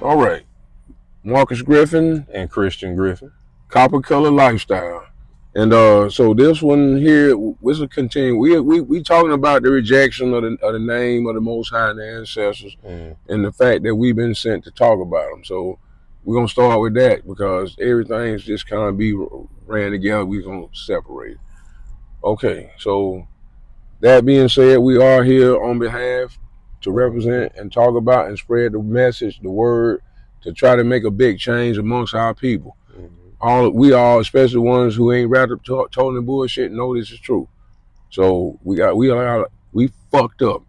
All right. Marcus Griffin. And Christian Griffin. Copper Color Lifestyle. And so this one here, this will continue. We talking about the rejection of the name of the Most High and the ancestors, and the fact that we've been sent to talk about them. So we're gonna start with that because everything's just kind of be ran together. We're gonna separate. Okay, so that being said, we are here on behalf to represent and talk about and spread the message, the word, to try to make a big change amongst our people. We all, especially ones who ain't wrapped up told the bullshit, know this is true. So we fucked up.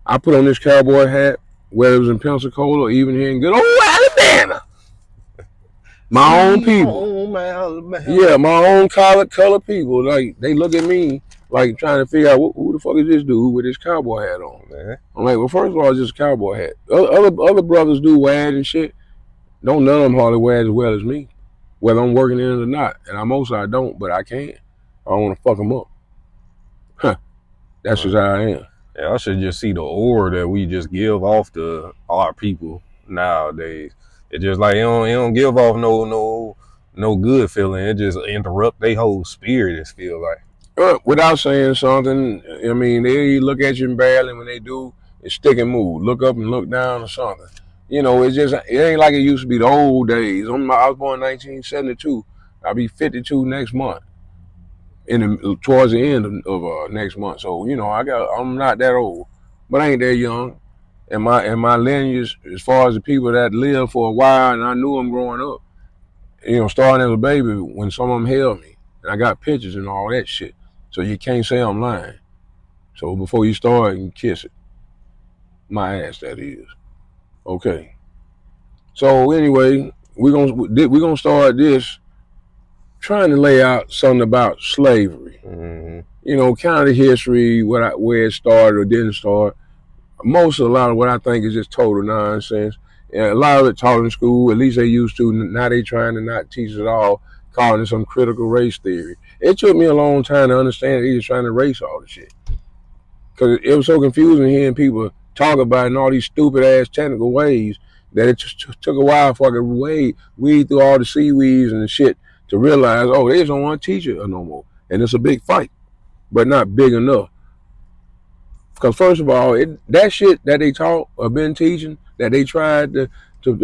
I put on this cowboy hat, whether it was in Pensacola or even here in good old Alabama. My own people. Yeah, my own color people. Like, they look at me like trying to figure out who the fuck is this dude with this cowboy hat on. Man. I'm like, well, first of all, it's just a cowboy hat. Other brothers do wag and shit. Don't none of them hardly wag as well as me. Whether I'm working in it or not. And I don't, but I can. I don't want to fuck them up. Huh. That's just how I am. Yeah, I should just see the aura that we just give off to our people nowadays. It just like it don't give off no good feeling. It just interrupt their whole spirit, it feels like. Without saying something, I mean, they look at you badly. When they do, it's stick and move. Look up and look down or something. You know, it ain't like it used to be the old days. I was born in 1972. I'll be 52 next month, towards the end of next month. So, you know, I'm not that old, but I ain't that young. And my lineage, as far as the people that lived for a while, and I knew them growing up, you know, starting as a baby, when some of them held me, and I got pictures and all that shit. So you can't say I'm lying. So before you start, you can kiss it. My ass, that is. Okay. So anyway, we're gonna start this trying to lay out something about slavery. Mm-hmm. You know, kind of the history, where it started or didn't start. A lot of what I think is just total nonsense. And a lot of it taught in school, at least they used to. Now they trying to not teach it all, calling it some critical race theory. It took me a long time to understand that he was trying to erase all the shit. Because it was so confusing hearing people talk about it in all these stupid ass technical ways that it just took a while for I could weed through all the seaweeds and the shit to realize, oh, they just don't want to teach it no more. And it's a big fight, but not big enough. Because first of all, that shit that they taught or been teaching, that they tried to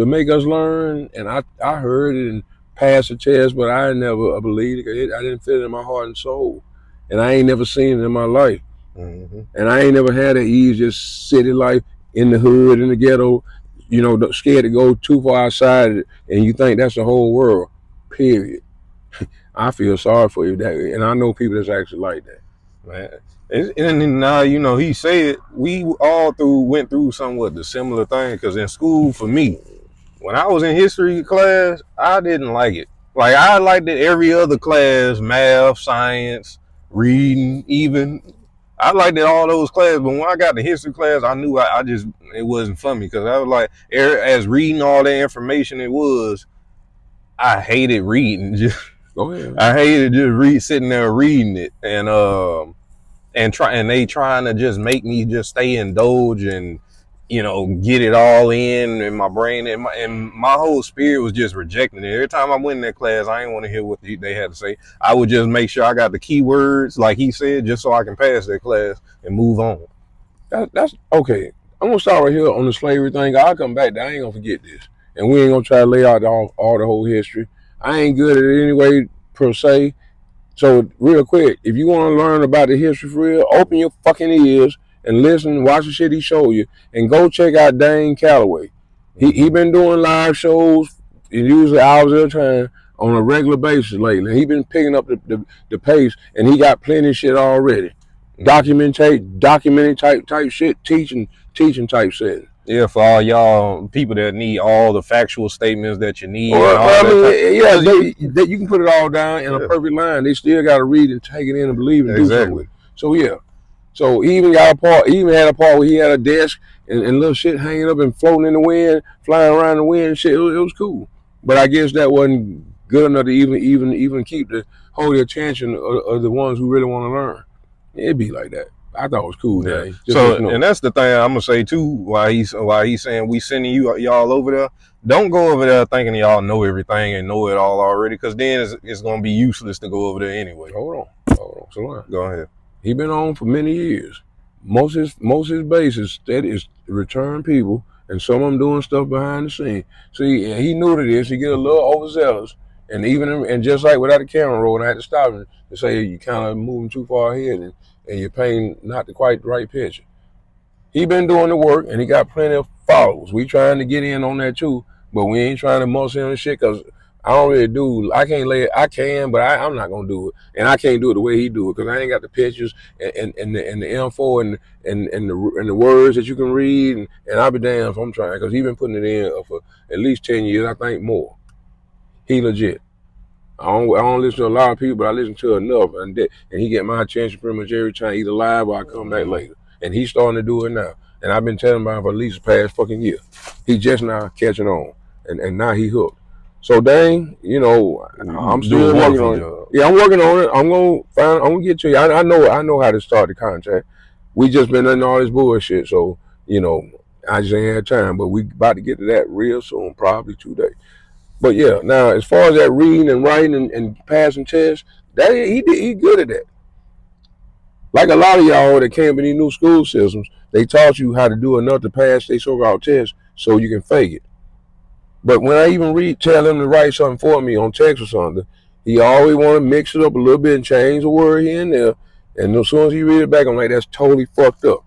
make us learn, and I heard it and passed the test, but I never believed it. I didn't feel it in my heart and soul. And I ain't never seen it in my life. Mm-hmm. And I ain't never had an easy just city life in the hood, in the ghetto, you know, scared to go too far outside and you think that's the whole world, period. I feel sorry for you, and I know people that's actually like that. Man. And now, you know, he said we all went through somewhat the similar thing, because in school, for me, when I was in history class, I didn't like it. Like, I liked it every other class, math, science, reading, even. I liked it all those classes, but when I got to history class, I knew it wasn't for me, because I was like, as reading all that information I hated reading. Go ahead. I hated just sitting there reading it, and they trying to just make me just stay indulged and, you know, get it all in my brain, and my whole spirit was just rejecting it. Every time I went in that class, I didn't want to hear what they had to say. I would just make sure I got the keywords, like he said, just so I can pass that class and move on. That's okay. I'm gonna start right here on the slavery thing. I'll come back. I ain't gonna forget this, and we ain't gonna try to lay out all the whole history. I ain't good at it anyway, per se. So real quick, if you want to learn about the history for real, open your fucking ears and listen, watch the shit he showed you, and go check out DANE CALLOWAY. He been doing live shows, usually hours at a time, on a regular basis lately. He been picking up the pace, and he got plenty of shit already. Documenting type shit, teaching type shit. Yeah, for all y'all people that need all the factual statements that you need. You can put it all down in a perfect line. They still got to read and take it in and believe and do something with it. So yeah, so he even had a part where he had a desk and little shit hanging up and floating in the wind, flying around the wind and shit. It was cool, but I guess that wasn't good enough to even hold the attention of the ones who really want to learn. It'd be like that. I thought it was cool, Yeah. Dane. Just So, let you know. and that's the thing I'm gonna say too. Why he's saying we sending y'all over there. Don't go over there thinking y'all know everything and know it all already, because then it's gonna be useless to go over there anyway. Hold on. So go ahead. He been on for many years. Most his bases that is return people, and some of them doing stuff behind the scene. See, he knew to this. He get a little overzealous, and and just like without the camera rolling, I had to stop him to say you kind of moving too far ahead, and you're painting not the quite right picture. He been doing the work, and he got plenty of followers. We trying to get in on that too, but we ain't trying to muscle him and shit because I don't really do. I can't lay it. I can, but I'm not gonna do it, and I can't do it the way he do it because I ain't got the pictures and the info and the words that you can read. And I'll be damned if I'm trying because he been putting it in for at least 10 years. I think more. He legit. I don't listen to a lot of people, but I listen to enough, and he get my attention pretty much every time, either live or I come back later. And he's starting to do it now. And I've been telling him about it for at least the past fucking year. He just now catching on, and now he hooked. So Dane, I'm still working on it. Yeah, I'm working on it. I'm gonna get to you. I know how to start the contract. We just been in all this bullshit, so I just ain't had time. But we about to get to that real soon, probably today. But yeah, now as far as that reading and writing and passing tests, that he good at that. Like a lot of y'all that came in these new school systems, they taught you how to do enough to pass their so-called test so you can fake it. But when I even tell him to write something for me on text or something, he always want to mix it up a little bit and change a word here and there. And as soon as he read it back, I'm like, that's totally fucked up.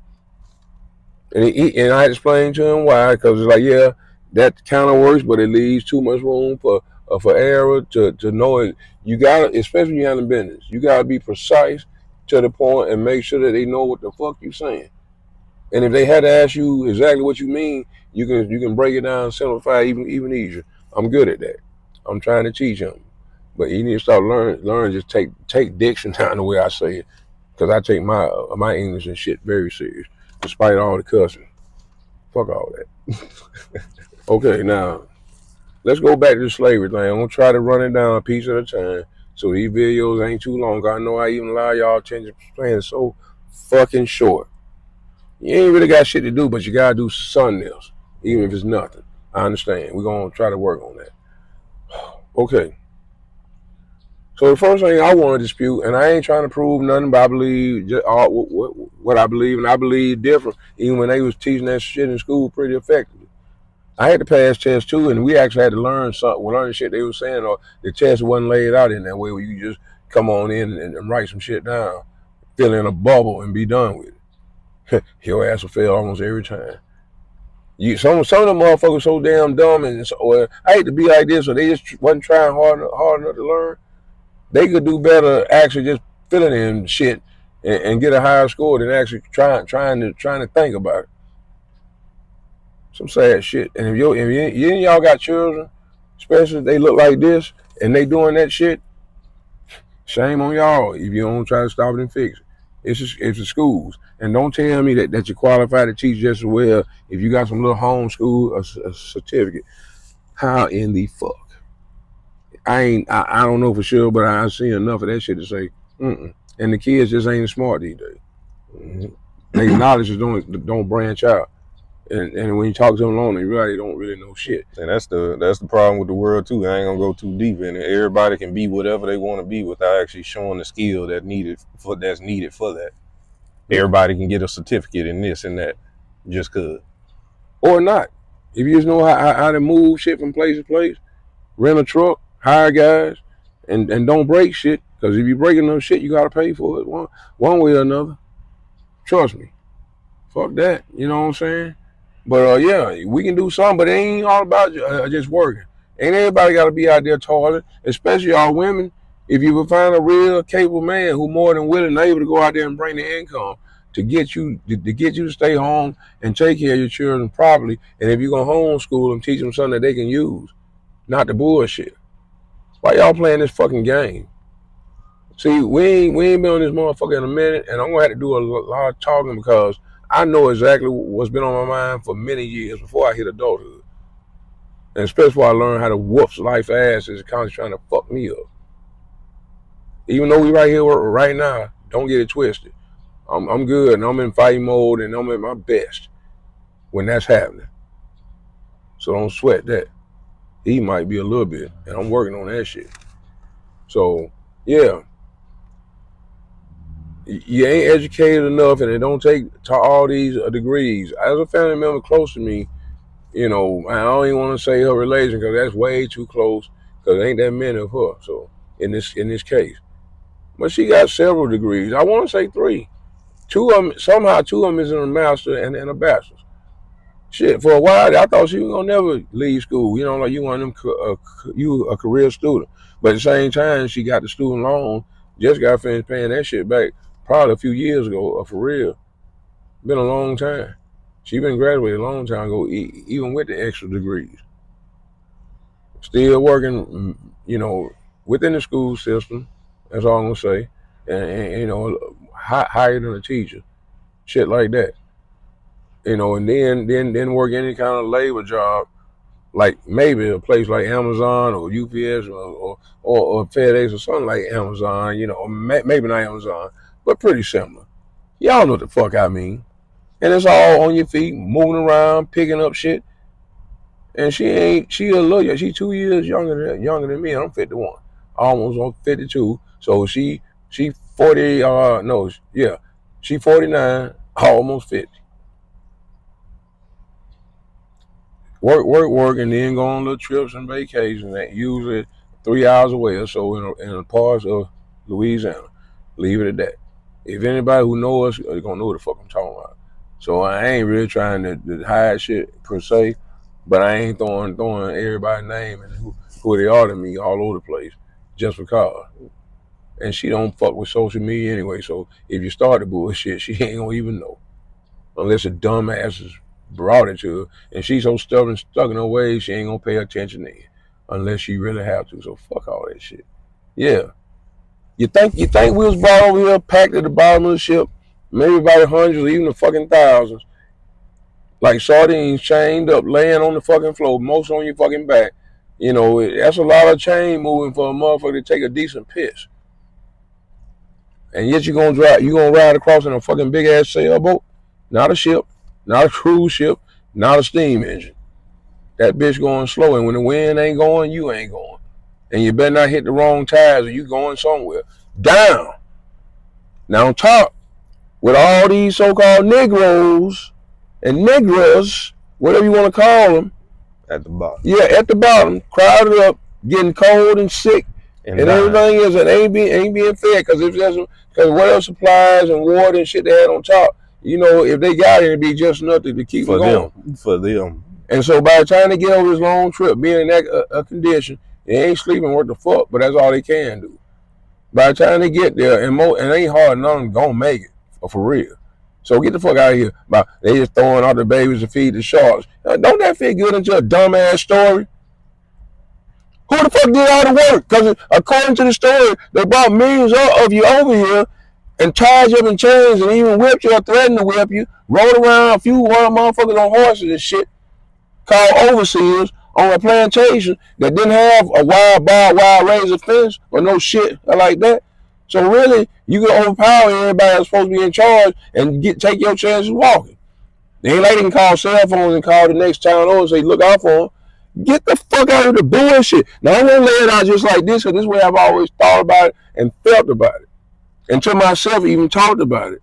And I explained to him why, because it's like, yeah, that kind of works, but it leaves too much room for error to know it. You gotta, especially when you're in business, you gotta be precise to the point and make sure that they know what the fuck you're saying. And if they had to ask you exactly what you mean, you can break it down, simplify it even easier. I'm good at that. I'm trying to teach him, but he needs to start learn. Just take diction down the way I say it, because I take my English and shit very serious, despite all the cussing. Fuck all that. Okay, now let's go back to the slavery thing. I'm gonna try to run it down a piece at a time, so these videos ain't too long. I know I even allow y'all attention span so fucking short. You ain't really got shit to do, but you gotta do something else, even if it's nothing. I understand. We're gonna try to work on that. Okay. So the first thing I want to dispute, and I ain't trying to prove nothing, but I believe just what I believe, and I believe different. Even when they was teaching that shit in school pretty effectively, I had to pass tests too, and we actually had to learn something. We learned the shit they were saying, or the test wasn't laid out in that way where you just come on in and write some shit down, fill in a bubble, and be done with it. Your ass will fail almost every time. Some of them motherfuckers so damn dumb, or I hate to be like this, or they just wasn't trying hard enough to learn. They could do better actually just filling in shit and get a higher score than actually trying to think about it. Some sad shit. And if y'all got children, especially if they look like this and they doing that shit, shame on y'all if you don't try to stop it and fix it. It's the schools. And don't tell me that you're qualified to teach just as well if you got some little homeschool a certificate. How in the fuck? I don't know for sure, but I see enough of that shit to say, mm-mm. And the kids just ain't smart these days. Mm-hmm. Their knowledge just don't branch out. And when you talk to them alone, they really don't really know shit. And that's the problem with the world too. I ain't gonna go too deep in it. Everybody can be whatever they want to be without actually showing the skill that's needed for that. Yeah. Everybody can get a certificate in this and that, just cause. Or not. If you just know how to move shit from place to place, rent a truck, hire guys, and don't break shit. Because if you're breaking no shit, you gotta pay for it one way or another. Trust me. Fuck that. You know what I'm saying? But yeah, we can do something, but it ain't all about just working. Ain't everybody got to be out there toiling, especially y'all women. If you would find a real capable man who more than willing and able to go out there and bring the income to get you to stay home and take care of your children properly, and if you're gonna homeschool them, teach them something that they can use, not the bullshit. Why y'all playing this fucking game? See, we ain't been on this motherfucker in a minute, and I'm gonna have to do a lot of talking because I know exactly what's been on my mind for many years before I hit adulthood. And especially before I learned how to whoop life ass is constantly trying to fuck me up. Even though we right here right now, don't get it twisted. I'm good, and I'm in fighting mode, and I'm at my best when that's happening. So don't sweat that. He might be a little bit, and I'm working on that shit. So yeah, you ain't educated enough, and it don't take all these degrees. As a family member close to me, you know, I don't even want to say her relation because that's way too close. Because there ain't that many of her. So in this case, but she got several degrees. I want to say 3. 2 of them somehow 2 of them is in a master and a bachelor's. Shit, for a while I thought she was gonna never leave school. You know, like you one of them, you a career student. But at the same time, she got the student loan. Just got finished paying that shit back probably a few years ago. For real, been a long time. She been graduated a long time ago, even with the extra degrees. Still working, you know, within the school system. That's all I'm gonna say. And you know, higher than a teacher, shit like that. You know, and then work any kind of labor job, like maybe a place like Amazon or UPS or FedEx or something like Amazon. You know, or maybe not Amazon, but pretty similar. Y'all know what the fuck I mean. And it's all on your feet, moving around, picking up shit. And she a little, she 2 years younger than me. I'm 51, almost on 52. So she 40. No, yeah, she 49, almost 50. Work, and then go on little trips and vacations. That usually 3 hours away or so in parts of Louisiana. Leave it at that. If anybody who knows us, they're gonna know what the fuck I'm talking about. So I ain't really trying to hide shit per se, but I ain't throwing everybody's name and who they are to me all over the place just because. And she don't fuck with social media anyway. So if you start the bullshit, she ain't gonna even know unless a dumbass is brought it to her, and she's so stubborn, stuck in her ways, she ain't gonna pay attention to it unless she really have to. So fuck all that shit. Yeah. You think we was brought over here packed at the bottom of the ship, maybe by the hundreds or even the fucking thousands, like sardines chained up, laying on the fucking floor, most on your fucking back. You know, that's a lot of chain moving for a motherfucker to take a decent piss. And yet you gonna ride across in a fucking big ass sailboat, not a ship, not a cruise ship, not a steam engine. That bitch going slow, and when the wind ain't going, you ain't going. And you better not hit the wrong tires or you going somewhere. Down. Now on top, with all these so-called Negroes and Negras, whatever you want to call them. At the bottom. Yeah, at the bottom, crowded up, getting cold and sick. And everything is that ain't being fed because whatever supplies and water and shit they had on top, you know, if they got it, it'd be just nothing to keep them going. For them. And so by the time they get over this long trip, being in that condition, they ain't sleeping worth the fuck, but that's all they can do. By the time they get there, and it ain't hard, none of them gonna make it for real. So get the fuck out of here. They just throwing out the babies to feed the sharks. Don't that fit good into a dumbass story? Who the fuck did all the work? Because according to the story, they brought millions of you over here and tied you up in chains and even whipped you or threatened to whip you, rode around a few motherfuckers on horses and shit, called overseers on a plantation that didn't have a wild razor fence or no shit like that. So really, you can overpower everybody that's supposed to be in charge and take your chances walking. They ain't like they can call cell phones and call the next town over and say, look out for them. Get the fuck out of the bullshit. Now, I won't lay it out just like this, because this way I've always thought about it and felt about it. And to myself, even talked about it.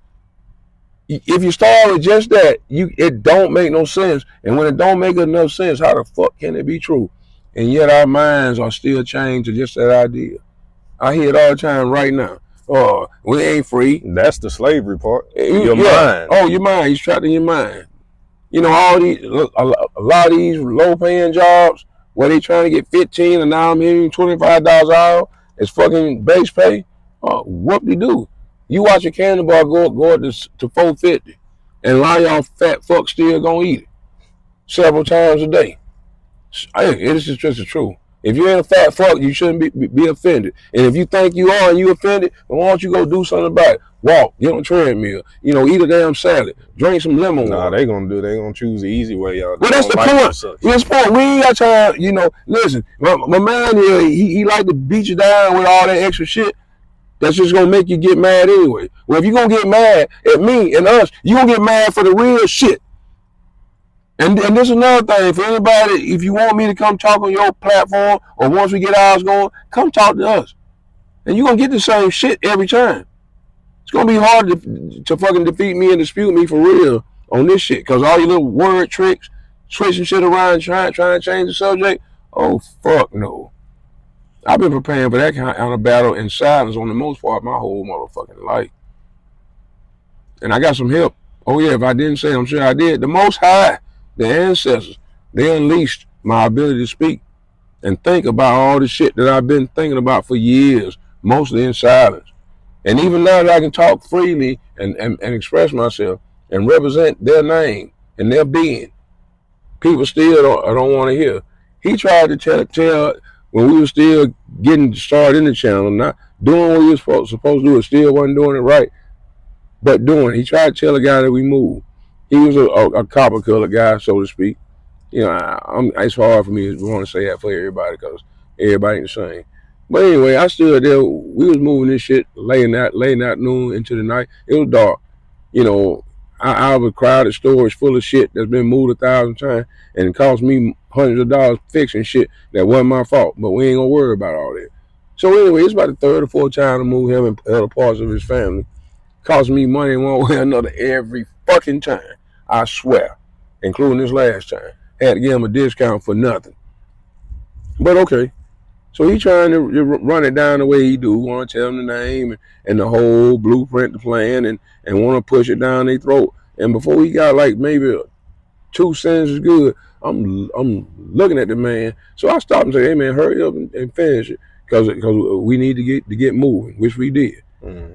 If you start with just that, it don't make no sense. And when it don't make enough sense, how the fuck can it be true? And yet our minds are still chained to just that idea. I hear it all the time right now. Oh, we ain't free. That's the slavery part. Your mind. Oh, your mind. He's trapped in your mind. You know, a lot of these low-paying jobs where they trying to get 15 and now I'm hitting $25 an hour as fucking base pay. Whoop-de-doo. You watch a candy bar go up to $4.50, and a lot of y'all fat fucks still gonna eat it several times a day. It's just the truth. If you ain't a fat fuck, you shouldn't be offended. And if you think you are and you offended, well, why don't you go do something about it? Walk, get on a treadmill, eat a damn salad, drink some lemon water. They gonna choose the easy way, y'all. Well, that's the point. That's the point. We ain't got time, listen, my man here, he like to beat you down with all that extra shit. That's just gonna make you get mad anyway. Well, if you're gonna get mad at me and us, you're gonna get mad for the real shit. And this is another thing. For anybody, if you want me to come talk on your platform, or once we get ours going, come talk to us. And you're gonna get the same shit every time. It's gonna be hard to fucking defeat me and dispute me for real on this shit. Cause all your little word tricks, switching shit around, trying to change the subject. Oh fuck no. I've been preparing for that kind of battle in silence on the most part my whole motherfucking life. And I got some help. Oh yeah, if I didn't say it, I'm sure I did. The Most High, the ancestors, they unleashed my ability to speak and think about all the shit that I've been thinking about for years, mostly in silence. And even now that I can talk freely and express myself and represent their name and their being, people still don't want to hear. He tried to tell when we were still getting started in the channel, not doing what we were supposed to do, and still wasn't doing it right, but doing. He tried to tell the guy that we moved. He was a copper color guy, so to speak. You know, it's hard for me to want to say that for everybody because everybody ain't the same. But anyway, I stood there. We was moving this shit late afternoon into the night. It was dark. You know, I have a crowded storage full of shit that's been moved 1,000 times, and it cost me hundreds of dollars fixing shit that wasn't my fault. But we ain't gonna worry about all that. So anyway, it's about the third or fourth time to move him and other parts of his family. Cost me money one way or another every fucking time. I swear, including this last time. Had to give him a discount for nothing. But okay. So he trying to run it down the way he do, want to tell them the name and the whole blueprint, the plan, and want to push it down their throat. And before he got like maybe 2 sentences good, I'm looking at the man. So I stopped and said, "Hey man, hurry up and finish it, because we need to get moving," which we did. Mm-hmm.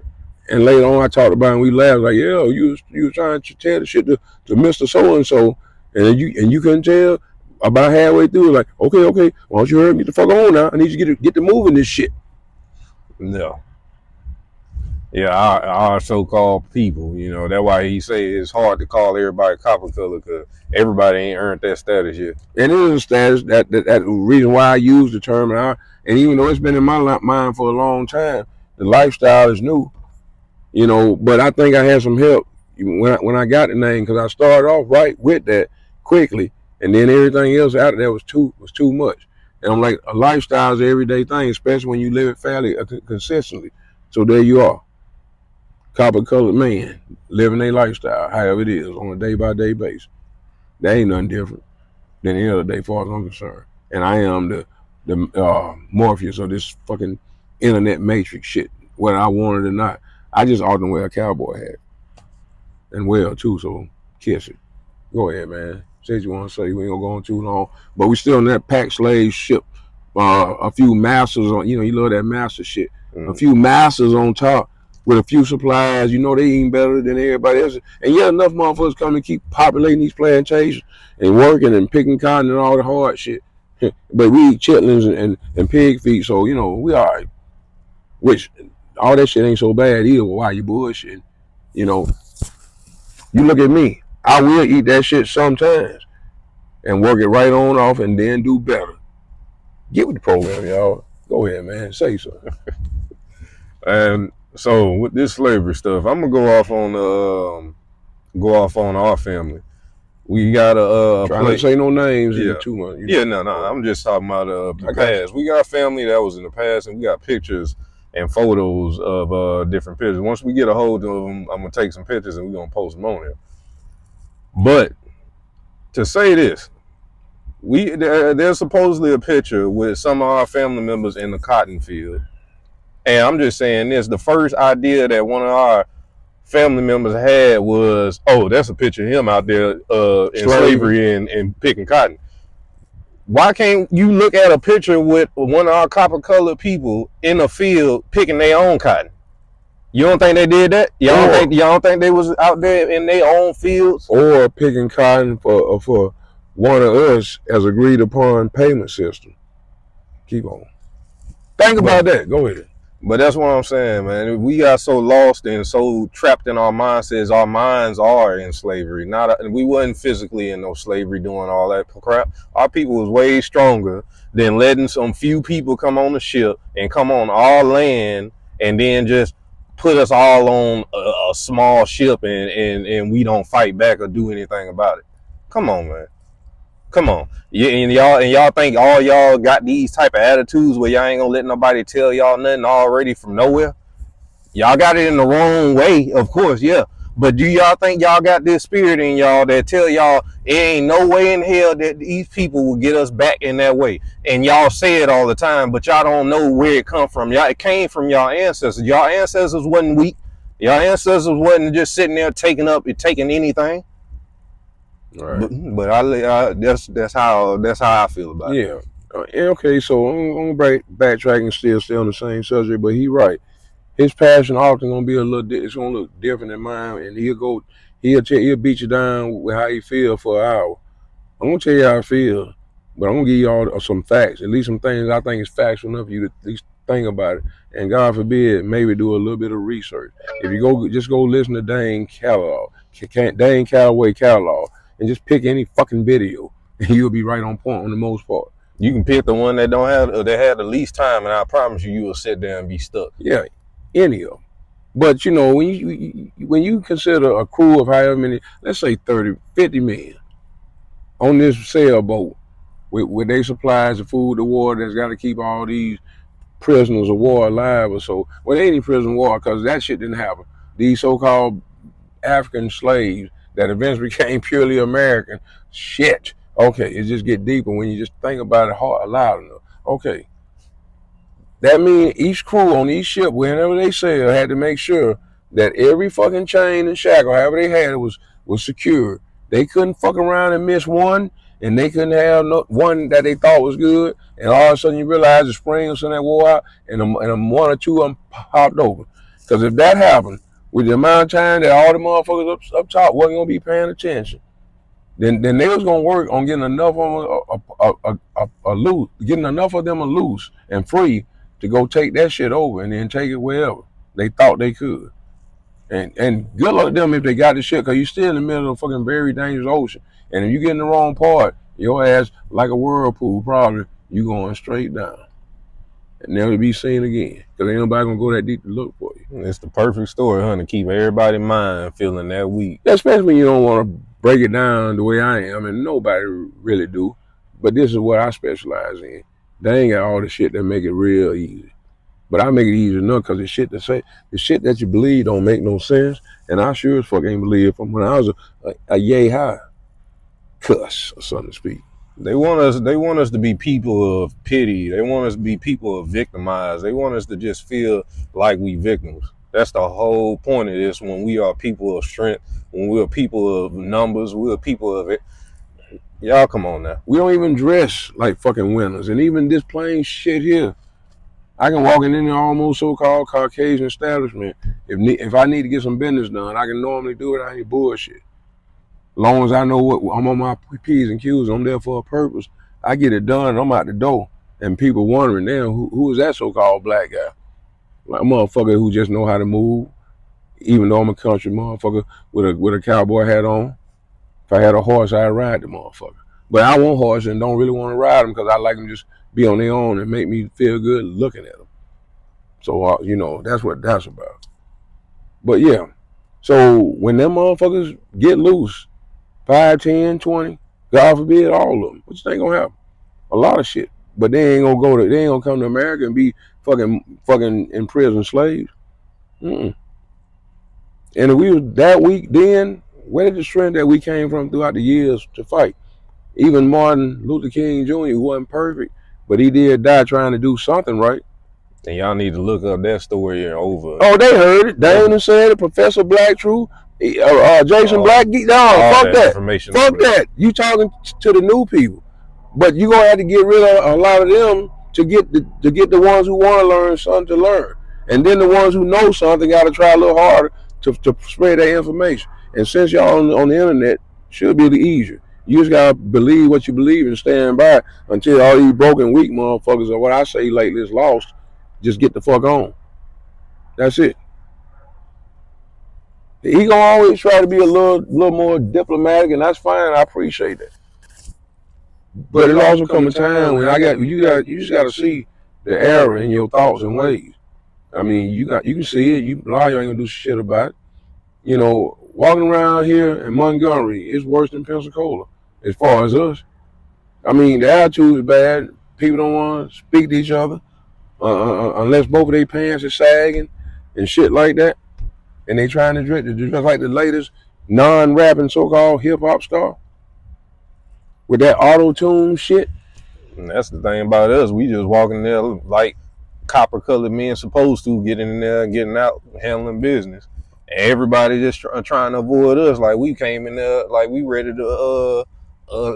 And later on, I talked about it and we laughed like, "Yeah, you was trying to tell the shit to Mr. So and so, and you couldn't tell." About halfway through, like, okay, why don't you hurry, get the fuck on now? I need you to get to moving this shit. No. Yeah, our so-called people, you know, that's why he say it's hard to call everybody copper color, because everybody ain't earned that status yet. And it is a status that the reason why I use the term, and even though it's been in my mind for a long time, the lifestyle is new, you know. But I think I had some help when I got the name, because I started off right with that quickly. And then everything else out of that was too much. And I'm like, a lifestyle is an everyday thing, especially when you live it fairly consistently. So there you are, copper colored man living a lifestyle, however it is, on a day by day basis. That ain't nothing different than any other day, as far as I'm concerned. And I am the Morpheus of this fucking internet matrix shit, whether I want it or not. I just often wear a cowboy hat, and well too. So kiss it. Go ahead, man. Say what you want to say. We ain't gonna go on too long, but we still on that pack slave ship. A few masters on, you love that master shit. A few masters on top with a few supplies. You know they eating better than everybody else. And yet enough motherfuckers come and keep populating these plantations and working and picking cotton and all the hard shit. But we eat chitlins and pig feet, so we all right. Which all that shit ain't so bad either. Why you bullshitting? You look at me. I will eat that shit sometimes and work it right on off and then do better. Get with the program, y'all. Go ahead, man. Say something. And so with this slavery stuff, I'm gonna go off on our family. We got trying to say no names in too much. No. I'm just talking about the past. We got family that was in the past, and we got pictures and photos of different pictures. Once we get a hold of them, I'm gonna take some pictures and we're gonna post them on there. But to say this, there's supposedly a picture with some of our family members in the cotton field. And I'm just saying this, the first idea that one of our family members had was, oh, that's a picture of him out there in slavery and picking cotton. Why can't you look at a picture with one of our copper colored people in a field picking their own cotton? You don't think they did that? Y'all don't think they was out there in their own fields? Or picking cotton for one of us as agreed upon payment system. Keep on. Think about that. Go ahead. But that's what I'm saying, man. We got so lost and so trapped in our mindsets. Our minds are in slavery. We wasn't physically in no slavery doing all that crap. Our people was way stronger than letting some few people come on the ship and come on our land and then just put us all on a small ship and we don't fight back or do anything about it. Come on, man. Come on. Yeah, and y'all think all y'all got these type of attitudes where y'all ain't gonna let nobody tell y'all nothing already from nowhere? Y'all got it in the wrong way, of course, yeah. But do y'all think y'all got this spirit in y'all that tell y'all it ain't no way in hell that these people will get us back in that way? And y'all say it all the time, but y'all don't know where it come from. Y'all, it came from y'all ancestors. Y'all ancestors wasn't weak. Y'all ancestors wasn't just sitting there taking anything. Right. But that's how I feel about it. Yeah. Okay, so I'm gonna backtrack and still stay on the same subject, but he right. His passion often gonna be a little. It's gonna look different than mine, and he'll beat you down with how he feel for an hour. I'm gonna tell you how I feel, but I'm gonna give you all some facts, at least some things I think is factual enough for you to at least think about it. And God forbid, maybe do a little bit of research. If you go listen to DANE Calloway catalog, and just pick any fucking video, and you'll be right on point on the most part. You can pick the one that don't have that had the least time, and I promise you will sit there and be stuck. Yeah, any of them. But you know, when you consider a crew of however many, let's say 30, 50 men on this sailboat with their supplies, the food, the water that's got to keep all these prisoners of war alive or so. Well, they ain't prison war because that shit didn't happen. These so-called African slaves that eventually became purely American, shit. Okay, it just get deeper when you just think about it hard, loud enough. Okay, that means each crew on each ship, whenever they sail, had to make sure that every fucking chain and shackle, however they had it, was secured. They couldn't fuck around and miss one, and they couldn't have one that they thought was good, and all of a sudden you realize the spring or something that wore out, and one or two of them popped open. Because if that happened, with the amount of time that all the motherfuckers up top wasn't gonna be paying attention, then they was gonna work on getting enough of them loose, getting enough of them loose and free to go take that shit over and then take it wherever they thought they could. And good luck to them if they got the shit, because you're still in the middle of a fucking very dangerous ocean. And if you get in the wrong part, your ass, like a whirlpool, probably, you going straight down. And never be seen again. Because ain't nobody going to go that deep to look for you. It's the perfect story, huh, to keep everybody's mind feeling that weak. Especially when you don't want to break it down the way I am. And nobody really do. But this is what I specialize in. They ain't got all the shit that make it real easy. But I make it easy enough because the shit that you believe don't make no sense. And I sure as fuck ain't believe it from when I was a yay high cuss, or something to speak. They want us to be people of pity. They want us to be people of victimized. They want us to just feel like we victims. That's the whole point of this. When we are people of strength, when we are people of numbers, we are people of it. Y'all come on now. We don't even dress like fucking winners. And even this plain shit here, I can walk in any almost so-called Caucasian establishment. If I need to get some business done, I can normally do it. I ain't bullshit. As long as I know what I'm on my P's and Q's, I'm there for a purpose. I get it done and I'm out the door. And people wondering, damn, who is that so-called black guy? Like a motherfucker who just know how to move, even though I'm a country motherfucker with a cowboy hat on. If I had a horse, I'd ride the motherfucker. But I want horses and don't really want to ride them because I like them just be on their own and make me feel good looking at them. So, that's what that's about. But yeah, so when them motherfuckers get loose, 5, 10, 20, God forbid, all of them, what you think gonna happen? A lot of shit. But they ain't gonna come to America and be fucking in prison slaves. Mm-mm. And if we was that weak then, where did the strength that we came from throughout the years to fight? Even Martin Luther King Jr., who wasn't perfect, but he did die trying to do something right. And y'all need to look up that story over. Oh, they heard it. DANE said it. Professor Black True, Jason Black. Fuck that. Fuck that. You talking to the new people, but you gonna have to get rid of a lot of them to get the ones who want to learn something to learn, and then the ones who know something got to try a little harder to spread that information. And since y'all on the internet, should be easier. You just gotta believe what you believe and stand by until all these broken, weak motherfuckers, or what I say lately, is lost. Just get the fuck on. That's it. He gonna always try to be a little more diplomatic, and that's fine. I appreciate that. But it also comes a time when you just gotta see the error in your thoughts and ways. I mean, you can see it. You lie, you ain't gonna do shit about it. You know, walking around here in Montgomery is worse than Pensacola as far as us. I mean, the attitude is bad. People don't want to speak to each other unless both of their pants are sagging and shit like that. And they trying to dress like the latest non-rapping so-called hip-hop star with that auto-tune shit. And that's the thing about us. We just walking there like copper-colored men supposed to, getting in there, getting out, handling business. And everybody just trying to avoid us. Like we came in there, like we ready to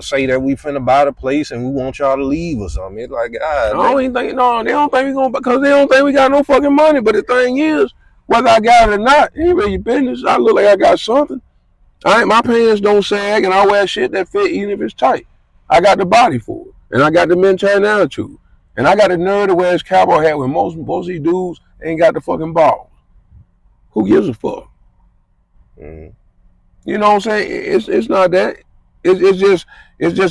say that we finna buy the place and we want y'all to leave or something. It's like, I God, don't even think, no, they don't think we gonna, because they don't think we got no fucking money. But the thing is, whether I got it or not, it ain't really your business. I look like I got something. My pants don't sag, and I wear shit that fit even if it's tight. I got the body for it, and I got the mental attitude, and I got the nerve to wear his cowboy hat when most of these dudes ain't got the fucking balls. Who gives a fuck? Mm. You know what I'm saying? It's not that. It's just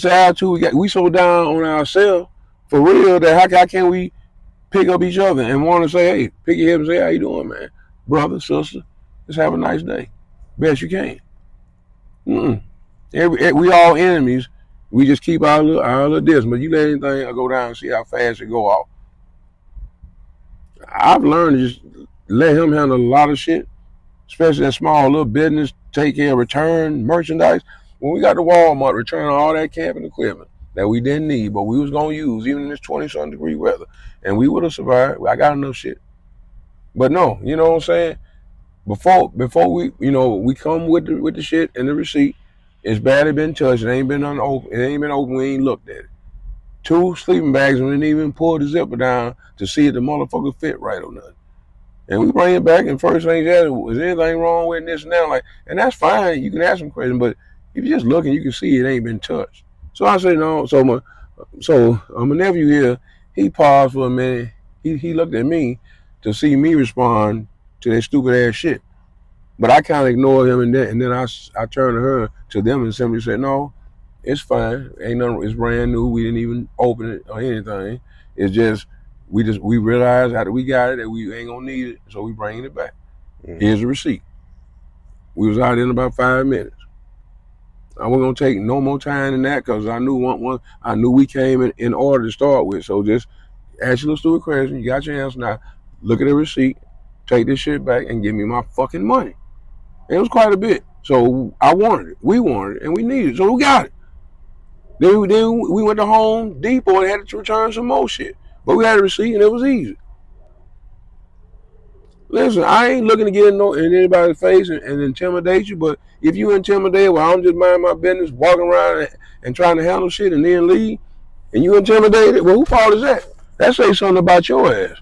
the attitude we got. We so down on ourselves for real that how can we pick up each other and want to say, hey, pick your head and say, how you doing, man, brother, sister? Let's have a nice day. Best you can. Mm-mm. We all enemies. We just keep our little distance. But you let anything go down and see how fast it go off. I've learned to just let him handle a lot of shit, especially that small little business, take care of return merchandise. When we got to Walmart, return all that camping equipment that we didn't need, but we was gonna use even in this 20-something degree weather, and we would have survived. I got enough shit. But no, you know what I'm saying? Before we, we come with the shit and the receipt. It's barely been touched. It ain't been unopened. It ain't been open. We ain't looked at it. 2 sleeping bags, and we didn't even pull the zipper down to see if the motherfucker fit right or nothing. And we bring it back, and first thing is, is anything wrong with this and that? Like, and that's fine. You can ask some questions, but if you're just looking, you can see it ain't been touched. So I say no. So my nephew here, he paused for a minute. He looked at me to see me respond to that stupid ass shit. But I kind of ignored him, and then I turned to them and simply said, no, it's fine. Ain't nothing. It's brand new. We didn't even open it or anything. It's just we realized after we got it that we ain't gonna need it, so we bringing it back. Here's the receipt. We was out in about 5 minutes. I wasn't gonna take no more time than that because I knew I knew we came in order to start with. So just ask you a stupid question. You got your answer now. Look at the receipt. Take this shit back and give me my fucking money. And it was quite a bit. So I wanted it. We wanted it, and we needed it. So we got it. Then we went to Home Depot and had to return some more shit. But we had a receipt and it was easy. Listen, I ain't looking to get in anybody's face and intimidate you, but if you intimidate, well, I'm just minding my business, walking around and trying to handle shit and then leave, and you intimidated, well, who fault is that? That says something about your ass.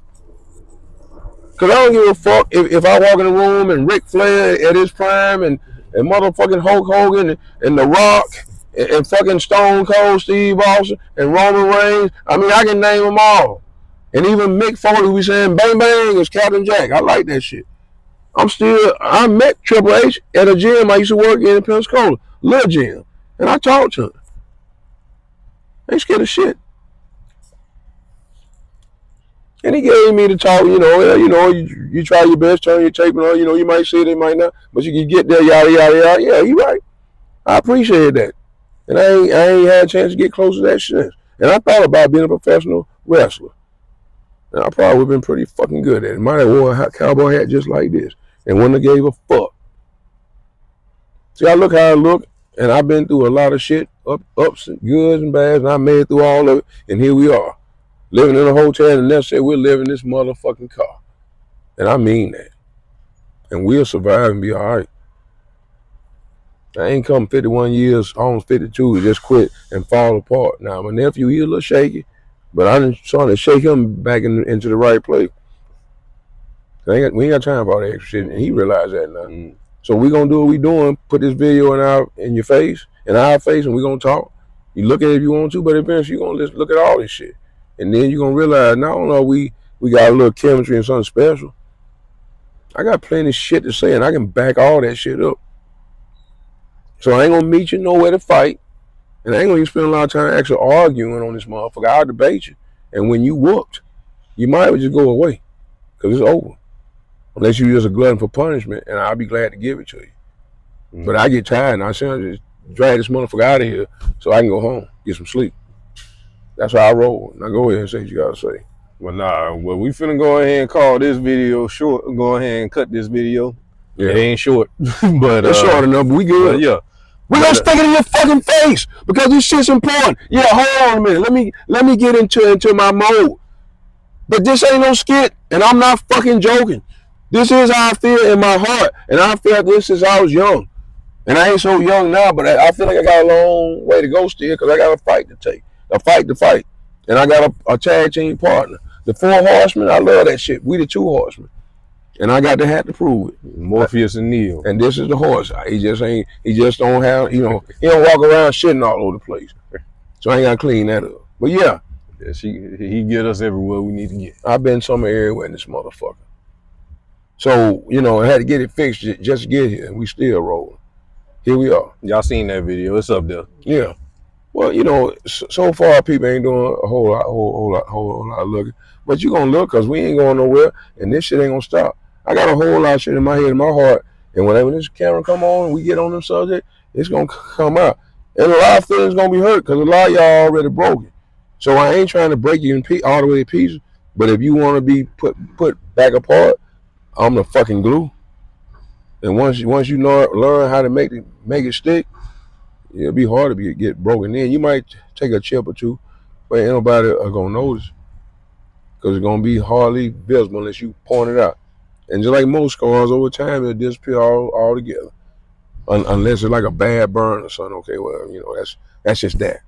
Because I don't give a fuck if I walk in the room and Ric Flair at his prime and motherfucking Hulk Hogan and The Rock and fucking Stone Cold Steve Austin and Roman Reigns. I mean, I can name them all. And even Mick Foley, we saying bang bang is Captain Jack. I like that shit. I met Triple H at a gym I used to work in Pensacola, little gym, and I talked to him. I ain't scared of shit. And he gave me the talk, you try your best, turn your tape on, you might see it, it might not, but you can get there, yada, yada, yada. Yeah, you right. I appreciate that. And I ain't had a chance to get close to that shit. And I thought about being a professional wrestler. And I probably would have been pretty fucking good at it. Might have worn a cowboy hat just like this and wouldn't have gave a fuck. See, I look how I look, and I've been through a lot of shit, ups and goods and bads, and I made it through all of it, and here we are. Living in a hotel, and next day we're living in this motherfucking car. And I mean that. And we'll survive and be all right. I ain't come 51 years, almost 52, to just quit and fall apart. Now, my nephew, he's a little shaky, but I done started to shake him back into the right place. We ain't got time for all that extra shit, and he realized that now. Mm. So we gonna do what we doing, put this video in your face, in our face, and we gonna talk. You look at it if you want to, but eventually you gonna just look at all this shit. And then you're going to realize, not only we got a little chemistry and something special, I got plenty of shit to say, and I can back all that shit up. So I ain't going to meet you nowhere to fight, and I ain't going to spend a lot of time actually arguing on this motherfucker. I'll debate you, and when you whooped, you might just go away. because it's over. Unless you just a glutton for punishment, and I'll be glad to give it to you. Mm-hmm. But I get tired, and I just drag this motherfucker out of here so I can go home, get some sleep. That's how I roll. Now go ahead and say what you gotta say. Well, nah. Well, we finna go ahead and call this video short. Go ahead and cut this video. Yeah. It ain't short, but it's short enough. But we good. But yeah. We gonna stick it in your fucking face because this shit's important. Yeah, hold on a minute. Let me get into my mode. But this ain't no skit, and I'm not fucking joking. This is how I feel in my heart, and I felt this since I was young. And I ain't so young now, but I feel like I got a long way to go still because I got a fight to take, a fight to fight. And I got a tag team partner. The 4 horsemen, I love that shit. We the 2 horsemen. And I got to have to prove it. Morpheus and Neo. And this is the horse. He just don't have, he don't walk around shitting all over the place. So I ain't got to clean that up. But yeah. He get us everywhere we need to get. I've been somewhere everywhere in this motherfucker. So, I had to get it fixed just to get here. And we still rolling. Here we are. Y'all seen that video. It's up there. Yeah. Well, so far people ain't doing a whole lot of looking. But you gonna look because we ain't going nowhere and this shit ain't gonna stop. I got a whole lot of shit in my head and my heart. And when this camera come on and we get on the subject, it's gonna come out. And a lot of feelings gonna be hurt because a lot of y'all already broken. So I ain't trying to break you in all the way to pieces. But if you want to be put back apart, I'm the fucking glue. And once you learn how to make it stick, it'll be hard to get broken in. You might take a chip or two, but ain't nobody gonna notice because it's gonna be hardly visible unless you point it out. And just like most scars, over time it'll disappear all together, unless it's like a bad burn or something. Okay, well, that's just that.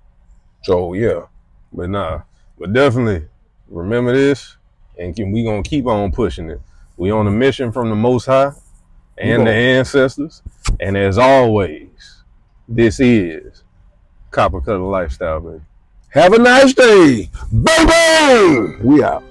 So yeah, but definitely remember this, and we gonna keep on pushing it. We on a mission from the Most High and the ancestors, and as always, this is Copper Cutter Lifestyle, baby. Have a nice day, baby. We out.